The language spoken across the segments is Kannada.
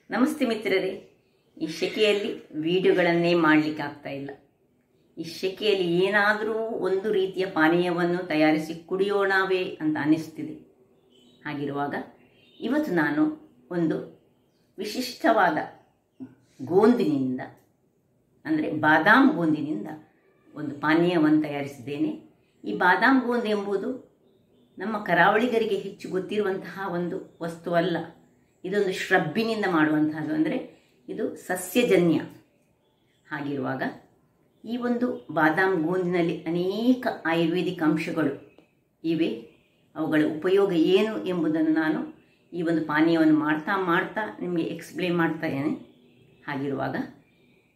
ನಮಸ್ತೆ ಮಿತ್ರರೇ. ಈ ಶೆಕೆಯಲ್ಲಿ ವಿಡಿಯೋಗಳನ್ನೇ ಮಾಡಲಿಕ್ಕೆ ಆಗ್ತಾ ಇಲ್ಲ. ಈ ಶೆಕೆಯಲ್ಲಿ ಏನಾದರೂ ಒಂದು ರೀತಿಯ ಪಾನೀಯವನ್ನು ತಯಾರಿಸಿ ಕುಡಿಯೋಣವೇ ಅಂತ ಅನಿಸ್ತಿದೆ. ಹಾಗಿರುವಾಗ ಇವತ್ತು ನಾನು ಒಂದು ವಿಶಿಷ್ಟವಾದ ಗೋಂದಿನಿಂದ ಅಂದರೆ ಬಾದಾಮ್ ಗೋಂದಿನಿಂದ ಒಂದು ಪಾನೀಯವನ್ನು ತಯಾರಿಸಿದ್ದೇನೆ. ಈ ಬಾದಾಮ್ ಗೋಂದಿ ಎಂಬುದು ನಮ್ಮ ಕರಾವಳಿಗರಿಗೆ ಹೆಚ್ಚು ಗೊತ್ತಿರುವಂತಹ ಒಂದು ವಸ್ತುವಲ್ಲ. ಇದೊಂದು ಶ್ರಬ್ಬಿನಿಂದ ಮಾಡುವಂತಹದ್ದು, ಅಂದರೆ ಇದು ಸಸ್ಯಜನ್ಯ. ಹಾಗಿರುವಾಗ ಈ ಒಂದು ಬಾದಾಮ್ ಗೋಂದಿನಲ್ಲಿ ಅನೇಕ ಆಯುರ್ವೇದಿಕ್ ಅಂಶಗಳು ಇವೆ. ಅವುಗಳ ಉಪಯೋಗ ಏನು ಎಂಬುದನ್ನು ನಾನು ಈ ಒಂದು ಪಾನೀಯವನ್ನು ಮಾಡ್ತಾ ನಿಮಗೆ ಎಕ್ಸ್ಪ್ಲೇನ್ ಮಾಡ್ತಾ ಇದ್ದೇನೆ. ಹಾಗಿರುವಾಗ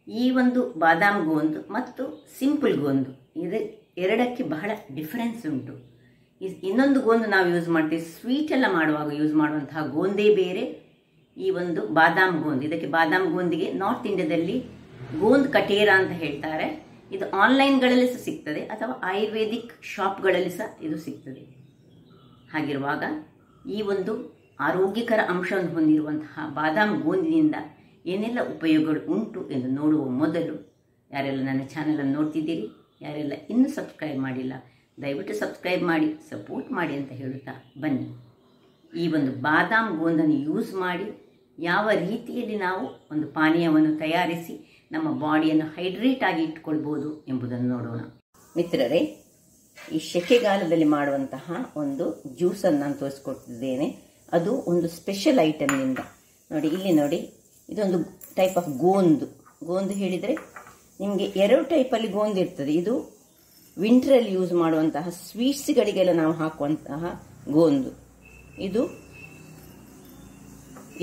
ಈ ಒಂದು ಬಾದಾಮ್ ಗೋಂದು ಮತ್ತು ಸಿಂಪಲ್ ಗೋಂದು ಇದು ಎರಡಕ್ಕೆ ಬಹಳ ಡಿಫರೆನ್ಸ್ ಉಂಟು. ಇನ್ನೊಂದು ಗೋಂದು ನಾವು ಯೂಸ್ ಮಾಡ್ತೀವಿ, ಸ್ವೀಟ್ ಎಲ್ಲ ಮಾಡುವಾಗ ಯೂಸ್ ಮಾಡುವಂತಹ ಗೋಂದೇ ಬೇರೆ. ಈ ಒಂದು ಬಾದಾಮ್ ಗೋಂದು, ಇದಕ್ಕೆ ಬಾದಾಮ್ ಗೋಂದಿಗೆ ನಾರ್ತ್ ಇಂಡಿಯಾದಲ್ಲಿ ಗೋಂದ್ ಕಟೇರ ಅಂತ ಹೇಳ್ತಾರೆ. ಇದು ಆನ್ಲೈನ್ಗಳಲ್ಲಿ ಸಹ ಸಿಗ್ತದೆ ಅಥವಾ ಆಯುರ್ವೇದಿಕ್ ಶಾಪ್ಗಳಲ್ಲಿ ಸಹ ಇದು ಸಿಗ್ತದೆ. ಹಾಗಿರುವಾಗ ಈ ಒಂದು ಆರೋಗ್ಯಕರ ಅಂಶವನ್ನು ಹೊಂದಿರುವಂತಹ ಬಾದಾಮ್ ಗೋಂದಿನಿಂದ ಏನೆಲ್ಲ ಉಪಯೋಗಗಳು ಉಂಟು ಎಂದು ನೋಡುವ ಮೊದಲು, ಯಾರೆಲ್ಲ ನನ್ನ ಚಾನಲನ್ನು ನೋಡ್ತಿದ್ದೀರಿ, ಯಾರೆಲ್ಲ ಇನ್ನೂ ಸಬ್ಸ್ಕ್ರೈಬ್ ಮಾಡಿಲ್ಲ, ದಯವಿಟ್ಟು ಸಬ್ಸ್ಕ್ರೈಬ್ ಮಾಡಿ ಸಪೋರ್ಟ್ ಮಾಡಿ ಅಂತ ಹೇಳುತ್ತಾ ಬನ್ನಿ. ಈ ಒಂದು ಬಾದಾಮ್ ಗೋಂದನ್ನು ಯೂಸ್ ಮಾಡಿ ಯಾವ ರೀತಿಯಲ್ಲಿ ನಾವು ಒಂದು ಪಾನೀಯವನ್ನು ತಯಾರಿಸಿ ನಮ್ಮ ಬಾಡಿಯನ್ನು ಹೈಡ್ರೇಟ್ ಆಗಿ ಇಟ್ಕೊಳ್ಬೋದು ಎಂಬುದನ್ನು ನೋಡೋಣ. ಮಿತ್ರರೇ, ಈ ಶೆಕೆಗಾಲದಲ್ಲಿ ಮಾಡುವಂತಹ ಒಂದು ಜ್ಯೂಸನ್ನು ನಾನು ತೋರಿಸ್ಕೊಡ್ತಿದ್ದೇನೆ. ಅದು ಒಂದು ಸ್ಪೆಷಲ್ ಐಟಮ್ನಿಂದ. ನೋಡಿ, ಇಲ್ಲಿ ನೋಡಿ, ಇದೊಂದು ಟೈಪ್ ಆಫ್ ಗೋಂದು ಹೇಳಿದರೆ ನಿಮಗೆ ಎರಡು ಟೈಪಲ್ಲಿ ಗೋಂದು ಇರ್ತದೆ. ಇದು ವಿಂಟ್ರಲ್ಲಿ ಯೂಸ್ ಮಾಡುವಂತಹ ಸ್ವೀಟ್ಸ್ಗಳಿಗೆಲ್ಲ ನಾವು ಹಾಕುವಂತಹ ಗೋಂದು.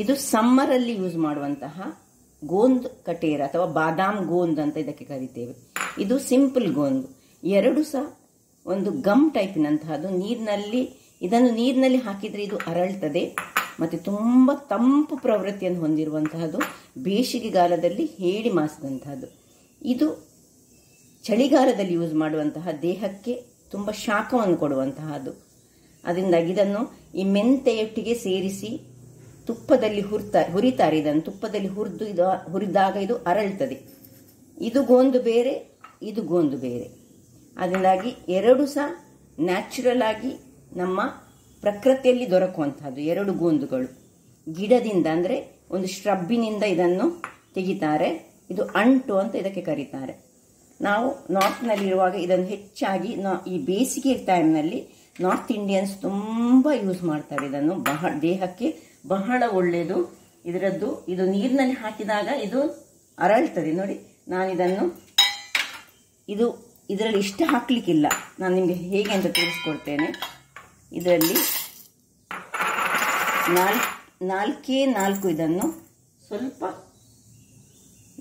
ಇದು ಸಮ್ಮರಲ್ಲಿ ಯೂಸ್ ಮಾಡುವಂತಹ ಗೋಂದ್ ಕಟೇರ ಅಥವಾ ಬಾದಾಮ್ ಗೋಂದ್ ಅಂತ ಇದಕ್ಕೆ ಕರಿತೇವೆ. ಇದು ಸಿಂಪಲ್ ಗೋಂದು. ಎರಡು ಸಹ ಒಂದು ಗಮ್ ಟೈಪಿನಂತಹದ್ದು. ಇದನ್ನು ನೀರಿನಲ್ಲಿ ಹಾಕಿದರೆ ಇದು ಅರಳ್ತದೆ ಮತ್ತು ತುಂಬ ತಂಪು ಪ್ರವೃತ್ತಿಯನ್ನು ಹೊಂದಿರುವಂತಹದ್ದು. ಬೇಸಿಗೆಗಾಲದಲ್ಲಿ ಹೇಳಿ ಮಾಸಿದಂತಹದ್ದು. ಇದು ಚಳಿಗಾಲದಲ್ಲಿ ಯೂಸ್ ಮಾಡುವಂತಹ ದೇಹಕ್ಕೆ ತುಂಬ ಶಾಖವನ್ನು ಕೊಡುವಂತಹದ್ದು. ಅದರಿಂದಾಗಿ ಇದನ್ನು ಈ ಮೆಂತೆಯೊಟ್ಟಿಗೆ ಸೇರಿಸಿ ತುಪ್ಪದಲ್ಲಿ ಹುರಿತಾರೆ. ಇದನ್ನು ತುಪ್ಪದಲ್ಲಿ ಹುರಿದಾಗ ಇದು ಅರಳ್ತದೆ. ಇದು ಗೋಂದು ಬೇರೆ, ಇದು ಗೋಂದು ಬೇರೆ. ಅದರಿಂದಾಗಿ ಎರಡು ಸಹ ನ್ಯಾಚುರಲ್ ಆಗಿ ನಮ್ಮ ಪ್ರಕೃತಿಯಲ್ಲಿ ದೊರಕುವಂತಹದ್ದು ಎರಡು ಗೋಂದುಗಳು. ಗಿಡದಿಂದ ಅಂದರೆ ಒಂದು ಶ್ರಬ್ಬಿನಿಂದ ಇದನ್ನು ತೆಗಿತಾರೆ. ಇದು ಅಂಟು ಅಂತ ಇದಕ್ಕೆ ಕರೀತಾರೆ. ನಾವು ನಾರ್ತ್ನಲ್ಲಿರುವಾಗ ಇದನ್ನು ಹೆಚ್ಚಾಗಿ ಈ ಬೇಸಿಗೆ ಟೈಮ್ನಲ್ಲಿ ನಾರ್ತ್ ಇಂಡಿಯನ್ಸ್ ತುಂಬ ಯೂಸ್ ಮಾಡ್ತಾರೆ. ಇದನ್ನು ದೇಹಕ್ಕೆ ಬಹಳ ಒಳ್ಳೆಯದು. ಇದು ನೀರಿನಲ್ಲಿ ಹಾಕಿದಾಗ ಇದು ಅರಳ್ತದೆ. ನೋಡಿ, ನಾನು ಇದರಲ್ಲಿ ಇಷ್ಟ ಹಾಕ್ಲಿಕ್ಕಿಲ್ಲ, ನಾನು ನಿಮಗೆ ಹೇಗೆ ಅಂತ ತೋರಿಸ್ಕೊಡ್ತೇನೆ. ಇದರಲ್ಲಿ ನಾಲ್ಕೇ ನಾಲ್ಕು ಇದನ್ನು ಸ್ವಲ್ಪ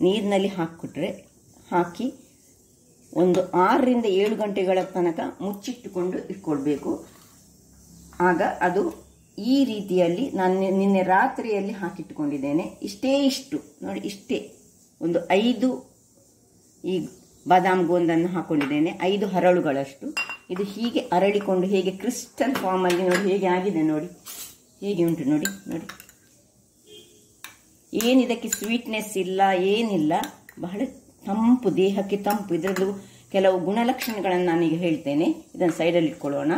ನೀರಿನಲ್ಲಿ ಹಾಕಿ ಒಂದು 6 ರಿಂದ 7 ಗಂಟೆಗಳ ತನಕ ಮುಚ್ಚಿಟ್ಟುಕೊಂಡು ಇಟ್ಕೊಳ್ಬೇಕು. ಆಗ ಅದು ಈ ರೀತಿಯಲ್ಲಿ ನಾನು ನಿನ್ನೆ ರಾತ್ರಿಯಲ್ಲಿ ಹಾಕಿಟ್ಟುಕೊಂಡಿದ್ದೇನೆ. ಇಷ್ಟು ನೋಡಿ, ಇಷ್ಟೇ ಒಂದು 5 ಈ ಬಾದಾಮ್ ಗೋಂದನ್ನು ಹಾಕೊಂಡಿದ್ದೇನೆ, 5 ಹರಳುಗಳಷ್ಟು. ಇದು ಹೀಗೆ ಅರಳಿಕೊಂಡು ಹೇಗೆ ಕ್ರಿಸ್ಟಲ್ ಫಾರ್ಮಲ್ಲಿ ನೋಡಿ ಹೇಗೆ ಆಗಿದೆ, ನೋಡಿ ಹೇಗೆ ಉಂಟು, ನೋಡಿ. ಏನಿದಕ್ಕೆ ಸ್ವೀಟ್ನೆಸ್ ಇಲ್ಲ, ಏನಿಲ್ಲ, ಬಹಳ ತಂಪು, ದೇಹಕ್ಕೆ ತಂಪು. ಇದರದ್ದು ಕೆಲವು ಗುಣಲಕ್ಷಣಗಳನ್ನು ನಾನೀಗ ಹೇಳ್ತೇನೆ. ಇದನ್ನು ಸೈಡಲ್ಲಿ ಇಟ್ಕೊಳ್ಳೋಣ.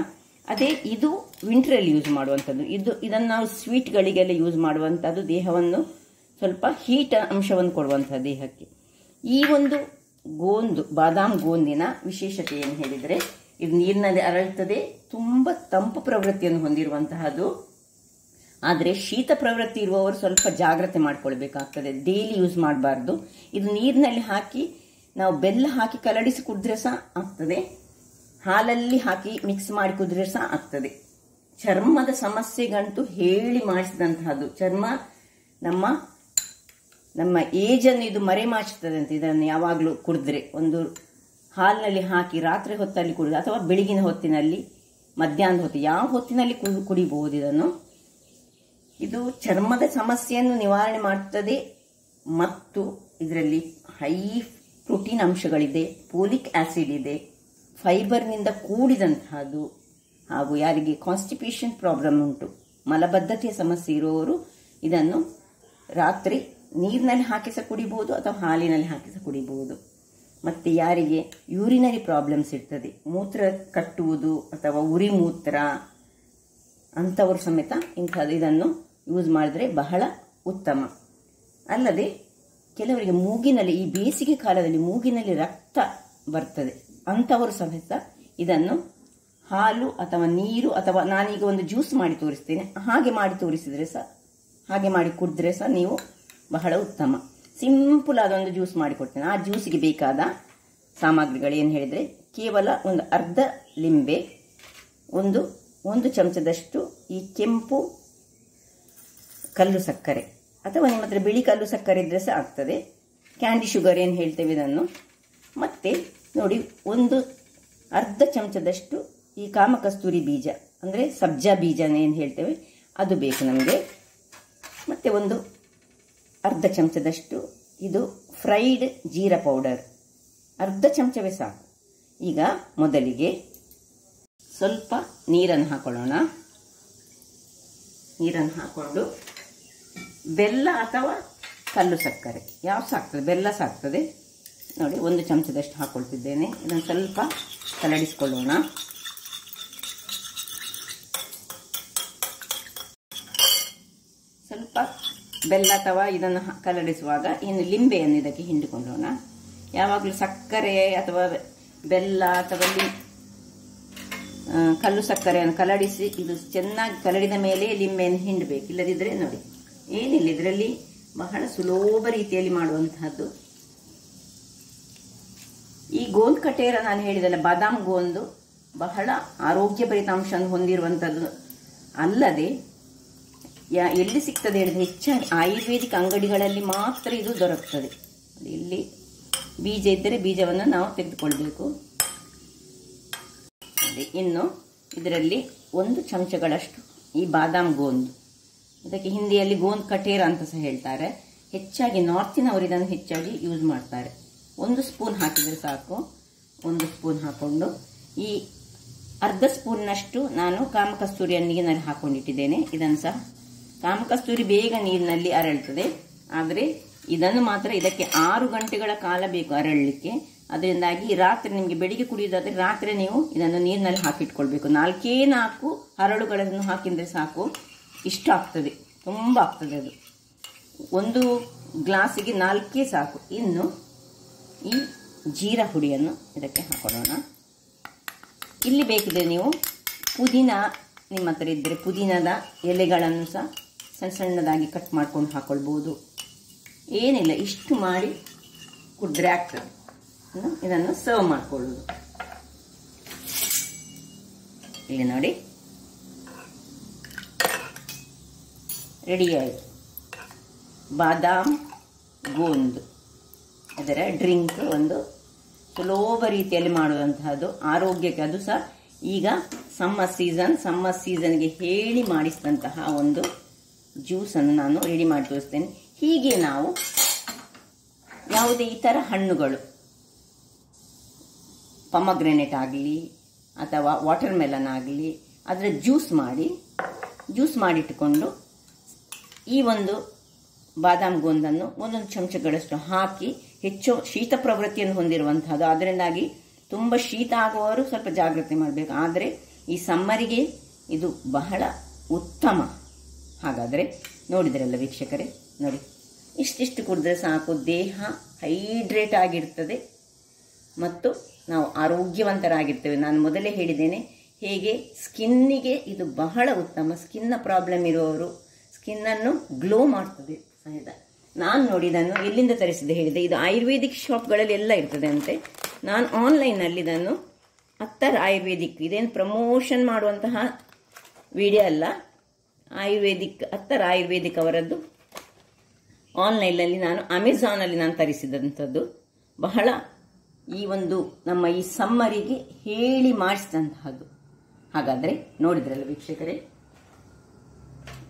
ಇದು ವಿಂಟ್ರಲ್ಲಿ ಯೂಸ್ ಮಾಡುವಂಥದ್ದು. ಇದನ್ನು ನಾವು ಸ್ವೀಟ್ಗಳಿಗೆಲ್ಲ ಯೂಸ್ ಮಾಡುವಂಥದ್ದು. ದೇಹವನ್ನು ಸ್ವಲ್ಪ ಹೀಟ್ ಅಂಶವನ್ನು ಕೊಡುವಂಥದ್ದು ದೇಹಕ್ಕೆ. ಈ ಒಂದು ಬಾದಾಮ್ ಗೋಂದಿನ ವಿಶೇಷತೆ ಏನು ಹೇಳಿದರೆ, ಇದು ನೀರಿನಲ್ಲಿ ಅರಳ್ತದೆ, ತುಂಬ ತಂಪು ಪ್ರವೃತ್ತಿಯನ್ನು ಹೊಂದಿರುವಂತಹದ್ದು. ಆದರೆ ಶೀತ ಪ್ರವೃತ್ತಿ ಇರುವವರು ಸ್ವಲ್ಪ ಜಾಗ್ರತೆ ಮಾಡ್ಕೊಳ್ಬೇಕಾಗ್ತದೆ, ಡೈಲಿ ಯೂಸ್ ಮಾಡಬಾರ್ದು. ಇದು ನೀರಿನಲ್ಲಿ ಹಾಕಿ ನಾವು ಬೆಲ್ಲ ಹಾಕಿ ಕಲಡಿಸಿ ಕುಡಿದ್ರೆ ಸಹ ಆಗ್ತದೆ, ಹಾಲಲ್ಲಿ ಹಾಕಿ ಮಿಕ್ಸ್ ಮಾಡಿ ಕುಡಿದ್ರೆ ಸಹ ಆಗ್ತದೆ. ಚರ್ಮದ ಸಮಸ್ಯೆಗಂತೂ ಹೇಳಿ ಮಾಡಿಸಿದಂತಹದ್ದು. ಚರ್ಮ ನಮ್ಮ ಏಜನ್ನು ಇದು ಮರೆಮಾಚುತ್ತದೆ ಅಂತ. ಇದನ್ನು ಯಾವಾಗಲೂ ಕುಡಿದ್ರೆ, ಒಂದು ಹಾಲಿನಲ್ಲಿ ಹಾಕಿ ರಾತ್ರಿ ಹೊತ್ತಲ್ಲಿ ಕುಡಿದು ಅಥವಾ ಬೆಳಗಿನ ಹೊತ್ತಿನಲ್ಲಿ, ಮಧ್ಯಾಹ್ನದ ಹೊತ್ತು, ಯಾವ ಹೊತ್ತಿನಲ್ಲಿ ಕುಡಿಬಹುದು ಇದನ್ನು. ಇದು ಚರ್ಮದ ಸಮಸ್ಯೆಯನ್ನು ನಿವಾರಣೆ ಮಾಡುತ್ತದೆ ಮತ್ತು ಇದರಲ್ಲಿ ಹೈ ಪ್ರೋಟೀನ್ ಅಂಶಗಳಿದೆ, ಫೋಲಿಕ್ ಆಸಿಡ್ ಇದೆ, ಫೈಬರ್ನಿಂದ ಕೂಡಿದಂತಹದ್ದು. ಹಾಗೂ ಯಾರಿಗೆ ಕಾನ್ಸ್ಟಿಪೇಷನ್ ಪ್ರಾಬ್ಲಮ್ ಉಂಟು, ಮಲಬದ್ಧತೆಯ ಸಮಸ್ಯೆ ಇರುವವರು ಇದನ್ನು ರಾತ್ರಿ ನೀರಿನಲ್ಲಿ ಹಾಕಿ ಸಹ ಕುಡಿಬಹುದು ಅಥವಾ ಹಾಲಿನಲ್ಲಿ ಹಾಕಿ ಸಹ ಕುಡಿಬಹುದು. ಮತ್ತು ಯಾರಿಗೆ ಯೂರಿನರಿ ಪ್ರಾಬ್ಲಮ್ಸ್ ಇರ್ತದೆ, ಮೂತ್ರ ಕಟ್ಟುವುದು ಅಥವಾ ಉರಿ ಮೂತ್ರ ಅಂಥವರು ಸಮೇತ ಇದನ್ನು ಯೂಸ್ ಮಾಡಿದ್ರೆ ಬಹಳ ಉತ್ತಮ. ಅಲ್ಲದೆ ಕೆಲವರಿಗೆ ಮೂಗಿನಲ್ಲಿ, ಈ ಬೇಸಿಗೆ ಕಾಲದಲ್ಲಿ ಮೂಗಿನಲ್ಲಿ ರಕ್ತ ಬರ್ತದೆ, ಅಂಥವರು ಸಮೇತ ಇದನ್ನು ಹಾಲು ಅಥವಾ ನೀರು ಅಥವಾ ನಾನೀಗ ಒಂದು ಜ್ಯೂಸ್ ಮಾಡಿ ತೋರಿಸ್ತೇನೆ, ಹಾಗೆ ಮಾಡಿ ತೋರಿಸಿದ್ರೆ ಸಹ, ಹಾಗೆ ಮಾಡಿ ಕುಡಿದ್ರೆ ಸಹ ನೀವು ಬಹಳ ಉತ್ತಮ. ಸಿಂಪಲ್ ಆದ ಒಂದು ಜ್ಯೂಸ್ ಮಾಡಿಕೊಡ್ತೇನೆ. ಆ ಜ್ಯೂಸಿಗೆ ಬೇಕಾದ ಸಾಮಗ್ರಿಗಳು ಏನು ಹೇಳಿದರೆ, ಕೇವಲ ಒಂದು ಅರ್ಧ ಲಿಂಬೆ, ಒಂದು ಚಮಚದಷ್ಟು ಈ ಕೆಂಪು ಕಲ್ಲು ಸಕ್ಕರೆ ಅಥವಾ ನಿಮ್ಮ ಹತ್ರ ಬಿಳಿ ಕಲ್ಲು ಸಕ್ಕರೆ ಇದ್ರೆ ಸಹ ಆಗ್ತದೆ, ಕ್ಯಾಂಡಿ ಶುಗರ್ ಏನು ಹೇಳ್ತೇವೆ ಇದನ್ನು. ಮತ್ತೆ ನೋಡಿ, ಒಂದು ಅರ್ಧ ಚಮಚದಷ್ಟು ಈ ಕಾಮಕಸ್ತೂರಿ ಬೀಜ ಅಂದರೆ ಸಬ್ಜಾ ಬೀಜನ ಏನು ಹೇಳ್ತೇವೆ ಅದು ಬೇಕು ನಮಗೆ. ಮತ್ತೆ ಒಂದು ಅರ್ಧ ಚಮಚದಷ್ಟು ಇದು ಫ್ರೈಡ್ ಜೀರಾ ಪೌಡರ್, ಅರ್ಧ ಚಮಚವೇ ಸಾಕು. ಈಗ ಮೊದಲಿಗೆ ಸ್ವಲ್ಪ ನೀರನ್ನು ಹಾಕೊಳ್ಳೋಣ. ನೀರನ್ನು ಹಾಕೊಂಡು ಬೆಲ್ಲ ಅಥವಾ ಕಲ್ಲು ಸಕ್ಕರೆ ಯಾವ ಸಾಕ್ತದೆ, ಬೆಲ್ಲ ಸಾಕ್ತದೆ ನೋಡಿ, ಒಂದು ಚಮಚದಷ್ಟು ಹಾಕೊಳ್ತಿದ್ದೇನೆ. ಇದನ್ನು ಸ್ವಲ್ಪ ಕಲಡಿಸ್ಕೊಳ್ಳೋಣ. ಸ್ವಲ್ಪ ಬೆಲ್ಲ ಅಥವಾ ಇದನ್ನು ಕಲಡಿಸುವಾಗ ಇನ್ನು ಲಿಂಬೆಯನ್ನು ಇದಕ್ಕೆ ಹಿಂಡಿಕೊಳ್ಳೋಣ. ಯಾವಾಗಲೂ ಸಕ್ಕರೆ ಅಥವಾ ಬೆಲ್ಲ ಅಥವಾ ಕಲ್ಲು ಸಕ್ಕರೆಯನ್ನು ಕಲಡಿಸಿ ಇದು ಚೆನ್ನಾಗಿ ಕಲಡಿದ ಮೇಲೆ ಲಿಂಬೆಯನ್ನು ಹಿಂಡಬೇಕು. ಇಲ್ಲದಿದ್ದರೆ ನೋಡಿ ಏನಿಲ್ಲ, ಇದರಲ್ಲಿ ಬಹಳ ಸುಲಭ ರೀತಿಯಲ್ಲಿ ಮಾಡುವಂತಹದ್ದು. ಈ ಗೋಂದ್ ಕಟೇರ ನಾನು ಹೇಳಿದಲ್ಲ, ಬಾದಾಮ್ ಗೋಂದು ಬಹಳ ಆರೋಗ್ಯ ಫಲಿತಾಂಶವನ್ನು ಹೊಂದಿರುವಂಥದ್ದು. ಅಲ್ಲದೆ ಎಲ್ಲಿ ಸಿಗ್ತದೆ ಹೇಳಿದ್ರೆ ಹೆಚ್ಚಾಗಿ ಆಯುರ್ವೇದಿಕ್ ಅಂಗಡಿಗಳಲ್ಲಿ ಮಾತ್ರ ಇದು ದೊರಕ್ತದೆ. ಇಲ್ಲಿ ಬೀಜ ಇದ್ದರೆ ಬೀಜವನ್ನು ನಾವು ತೆಗೆದುಕೊಳ್ಬೇಕು. ಇನ್ನು ಇದರಲ್ಲಿ 1 ಚಮಚಗಳಷ್ಟು ಈ ಬಾದಾಮ್ ಗೋಂದ್, ಇದಕ್ಕೆ ಹಿಂದಿಯಲ್ಲಿ ಗೋಂದ್ ಕಟೇರ ಅಂತ ಸಹ ಹೇಳ್ತಾರೆ. ಹೆಚ್ಚಾಗಿ ನಾರ್ತಿನವರು ಇದನ್ನು ಹೆಚ್ಚಾಗಿ ಯೂಸ್ ಮಾಡ್ತಾರೆ. 1 ಸ್ಪೂನ್ ಹಾಕಿದರೆ ಸಾಕು. 1 ಸ್ಪೂನ್ ಹಾಕೊಂಡು ಈ ಅರ್ಧ ಸ್ಪೂನ್ನಷ್ಟು ನಾನು ಕಾಮಕಸ್ತೂರಿಯನ್ನು ನೀರಿನಲ್ಲಿ ಹಾಕೊಂಡಿಟ್ಟಿದ್ದೇನೆ. ಇದನ್ನು ಸಹ, ಕಾಮಕಸ್ತೂರಿ ಬೇಗ ನೀರಿನಲ್ಲಿ ಅರಳ್ತದೆ, ಆದರೆ ಇದನ್ನು ಮಾತ್ರ ಇದಕ್ಕೆ 6 ಗಂಟೆಗಳ ಕಾಲ ಬೇಕು ಅರಳಲಿಕ್ಕೆ. ಅದರಿಂದಾಗಿ ರಾತ್ರಿ ನಿಮಗೆ ಬೆಳಿಗ್ಗೆ ಕುಡಿಯೋದಾದ್ರೆ ರಾತ್ರಿ ನೀವು ಇದನ್ನು ನೀರಿನಲ್ಲಿ ಹಾಕಿಟ್ಕೊಳ್ಬೇಕು. 4 ಹರಳುಗಳನ್ನು ಹಾಕಿದ್ರೆ ಸಾಕು, ಇಷ್ಟ ಆಗ್ತದೆ, ತುಂಬ ಆಗ್ತದೆ ಅದು. 1 ಗ್ಲಾಸಿಗೆ 4 ಸಾಕು. ಇನ್ನು ಈ ಜೀರಾ ಹುಡಿಯನ್ನು ಇದಕ್ಕೆ ಹಾಕೊಳ್ಳೋಣ. ಇಲ್ಲಿ ಬೇಕಿದ್ರೆ ನೀವು ಪುದೀನ ನಿಮ್ಮ ಹತ್ರ ಇದ್ದರೆ ಪುದೀನದ ಎಲೆಗಳನ್ನು ಸಹ ಸಣ್ಣ ಸಣ್ಣದಾಗಿ ಕಟ್ ಮಾಡ್ಕೊಂಡು ಹಾಕೊಳ್ಬೋದು. ಏನಿಲ್ಲ, ಇಷ್ಟು ಮಾಡಿ ಕುಡಿದ್ರೆ ಆಗ್ತದೆ. ಇದನ್ನು ಸರ್ವ್ ಮಾಡ್ಕೊಳ್ಳೋದು. ಇಲ್ಲಿ ನೋಡಿ ರೆಡಿ ಆಯಿತು ಬಾದಾಮ್ ಗೋಂದ್. ಅದರ ಡ್ರಿಂಕ್ ಒಂದು ಸುಲಭ ರೀತಿಯಲ್ಲಿ ಮಾಡುವಂತಹದ್ದು, ಆರೋಗ್ಯಕ್ಕೆ. ಅದು ಸಹ ಈಗ ಸಮ್ಮರ್ ಸೀಸನ್ಗೆ ಹೇಳಿ ಮಾಡಿಸಿದಂತಹ ಒಂದು ಜ್ಯೂಸನ್ನು ನಾನು ರೆಡಿ ಮಾಡಿ ತೋರಿಸ್ತೇನೆ. ಹೀಗೆ ನಾವು ಯಾವುದೇ ಇತರ ಹಣ್ಣುಗಳು, ಪೊಮಗ್ರೆನೇಟ್ ಆಗಲಿ ಅಥವಾ ವಾಟರ್ ಮೆಲನ್ ಆಗಲಿ, ಅದರ ಜ್ಯೂಸ್ ಮಾಡಿಟ್ಟುಕೊಂಡು ಈ ಒಂದು ಬಾದಾಮ್ ಗೋಂದನ್ನು 1 ಚಮಚಗಳಷ್ಟು ಹಾಕಿ, ಹೆಚ್ಚು ಶೀತ ಪ್ರವೃತ್ತಿಯನ್ನು ಹೊಂದಿರುವಂತಹದ್ದು, ಅದರಿಂದಾಗಿ ತುಂಬ ಶೀತ ಆಗುವವರು ಸ್ವಲ್ಪ ಜಾಗ್ರತೆ ಮಾಡಬೇಕು. ಆದರೆ ಈ ಸಮ್ಮರಿಗೆ ಇದು ಬಹಳ ಉತ್ತಮ. ಹಾಗಾದರೆ ನೋಡಿದ್ರಲ್ಲ ವೀಕ್ಷಕರೇ, ನೋಡಿ ಇಷ್ಟಿಷ್ಟು ಕುಡಿದ್ರೆ ಸಾಕು, ದೇಹ ಹೈಡ್ರೇಟ್ ಆಗಿರ್ತದೆ ಮತ್ತು ನಾವು ಆರೋಗ್ಯವಂತರಾಗಿರ್ತೇವೆ. ನಾನು ಮೊದಲೇ ಹೇಳಿದ್ದೇನೆ ಹೇಗೆ ಸ್ಕಿನ್ನಿಗೆ ಇದು ಬಹಳ ಉತ್ತಮ. ಸ್ಕಿನ್ನ ಪ್ರಾಬ್ಲಮ್ ಇರುವವರು ಸ್ಕಿನ್ನನ್ನು ಗ್ಲೋ ಮಾಡ್ತದೆ ಸಹಿತ. ನಾನು ನೋಡಿ ಇದನ್ನು ಎಲ್ಲಿಂದ ತರಿಸಿದೆ ಹೇಳಿದೆ, ಇದು ಆಯುರ್ವೇದಿಕ್ ಶಾಪ್ಗಳಲ್ಲಿ ಎಲ್ಲ ಇರ್ತದೆ ಅಂತೆ. ನಾನು ಆನ್ಲೈನಲ್ಲಿ ಇದನ್ನು ಅತ್ತರ್ ಆಯುರ್ವೇದಿಕ್, ಇದೇನು ಪ್ರಮೋಷನ್ ಮಾಡುವಂತಹ ವಿಡಿಯೋ ಅಲ್ಲ, ಅತ್ತರ್ ಆಯುರ್ವೇದಿಕ್ ಅವರದ್ದು ಆನ್ಲೈನಲ್ಲಿ ನಾನು ಅಮೆಝಾನಲ್ಲಿ ನಾನು ತರಿಸಿದಂಥದ್ದು. ಬಹಳ ಈ ಒಂದು ನಮ್ಮ ಈ ಸಮ್ಮರಿಗೆ ಹೇಳಿ ಮಾಡಿಸಿದಂತಹದ್ದು. ಹಾಗಾದರೆ ನೋಡಿದ್ರಲ್ಲ ವೀಕ್ಷಕರೇ,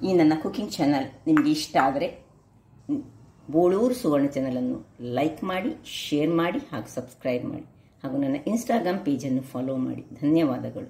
ಈ ನನ್ನ ಕುಕಿಂಗ್ ಚಾನಲ್ ನಿಮಗೆ ಇಷ್ಟ ಆದರೆ ಬೋಳೂರು ಸುವರ್ಣ ಚಾನಲನ್ನು ಲೈಕ್ ಮಾಡಿ, ಶೇರ್ ಮಾಡಿ ಹಾಗೂ ಸಬ್ಸ್ಕ್ರೈಬ್ ಮಾಡಿ ಹಾಗೂ ನನ್ನ ಇನ್ಸ್ಟಾಗ್ರಾಮ್ ಪೇಜನ್ನು ಫಾಲೋ ಮಾಡಿ. ಧನ್ಯವಾದಗಳು.